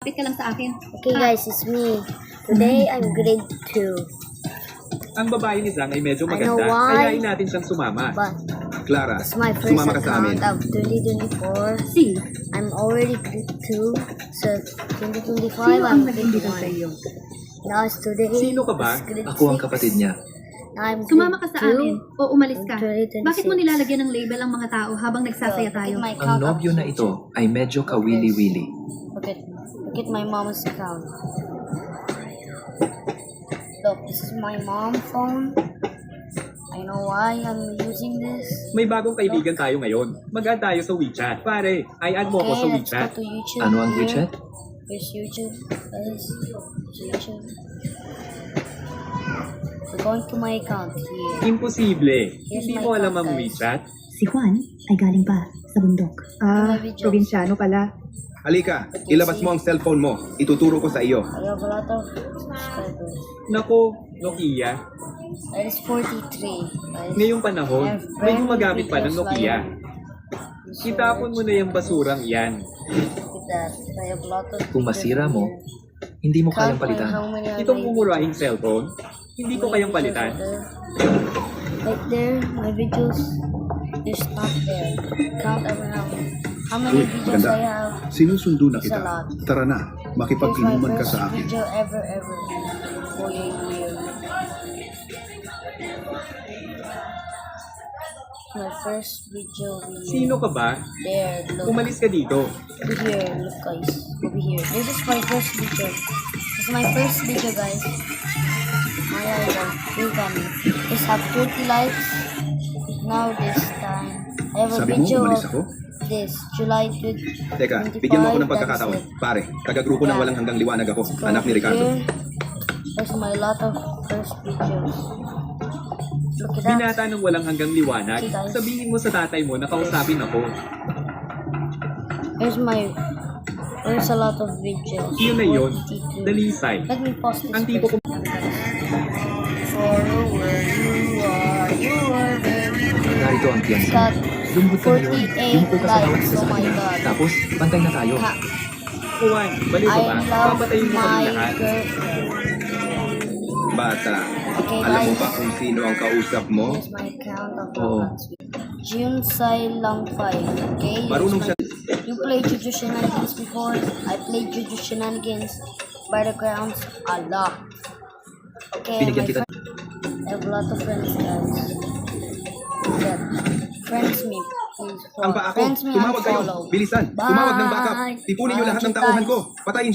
Wait ka lang sa akin. Okay guys, it's me. Today I'm grade 2. Ang babae ni Zhang ay medyo I know maganda, why. kaya natin siyang sumama. But Clara, it's my first sumama ka sa amin. account of 2024. Si, I'm already grade 2. So 2025 sino ang I'm nag-imbita sa 21. iyo? Now it's today. Sino ka ba? It's grade Ako ang 6. kapatid niya. Now I'm Sumama ka grade sa amin 2. o umalis ka. 2026. Bakit mo nilalagyan ng label ang mga tao habang nagsasaya tayo? Look at my Ang account nobyo of na ito ay medyo kawili-wili. Look at my mom's account. Look, this is my mom's phone. I know why I'm using this. May bagong kaibigan tayo ngayon. Mag-add tayo sa WeChat. Pare, ay add mo ko sa Okay, let's go WeChat. to YouTube. Ano ang here. WeChat? Here's YouTube. Guys, YouTube. We're going to my account here. Imposible. Here's Hindi my mo alam account, ang guys. WeChat? Si Juan ay galing pa sa bundok. Ah, Mga videos. probinsyano pala. Halika, ilabas mo ang cellphone mo. Ituturo ko sa iyo. I have a lot of subscribers. Nako, Nokia. That is 43. Guys. Ngayong panahon, I have may brand new gumagamit pa ng videos Nokia. like this. Itapon mo na yung basurang yan. Look at that. I have a lot of Kung masira mo, hindi mo kayang palitan. Itong mumurahing cellphone, hindi ko kayang palitan. Right there, my videos, there's not there. Count around how many Uy, videos maganda. I have. Sinusundo na It's a lot. kita. Tara na, Here's my makipag-inuman ka first sa akin. video ever. For a year. My first video. Sino ka ba? There, look. Umalis ka dito. Over here, look guys. Over here. This is my first video. This is my first video, guys. My idol. Look at me. This have 30 likes. Now this time. I have a Sabi mo, video umalis of ako? this. July 25. Teka, bigyan mo ako ng that's pagkakataon. it. Pare, taga-grupo ng walang hanggang liwanag ako. Go Anak ni Ricardo. here. There's my lot of first videos. Look at that. Binata ng walang hanggang liwanag. Okay, guys. Sabihin mo sa tatay mo na kausapin ako. There's a lot of videos. Yun na yun. 42. Dalisay. Let me pause this Ang tipo first. For where you are very Narito ang tiyan. Got Lumbot ka ngayon. 48 Yumuko ka sa bawat likes. isa sa Oh my kanila. God. Tapos, pantay na tayo. Ha. Juan, baliw ka I ba? love Papatayin mo my kami lahat. girlfriend. Bata, Okay, alam mo guys. ba kung sino ang kausap mo? Here's my account of Oo. June Sai Lang 5. Okay. here's Marunong my- siya. You played Juju Shenanigans before? I played Juju Shenanigans. Battlegrounds a lot. Okay, Binigyan my kita. I have a lot of friends, guys. Yeah. Friends me, please. Ang pa ako, Friends me tumawag kayo. unfollow. Bilisan, tumawag ng backup. Bye. Tipunin niyo lahat ng Bye, tauhan guys. ko. Patayin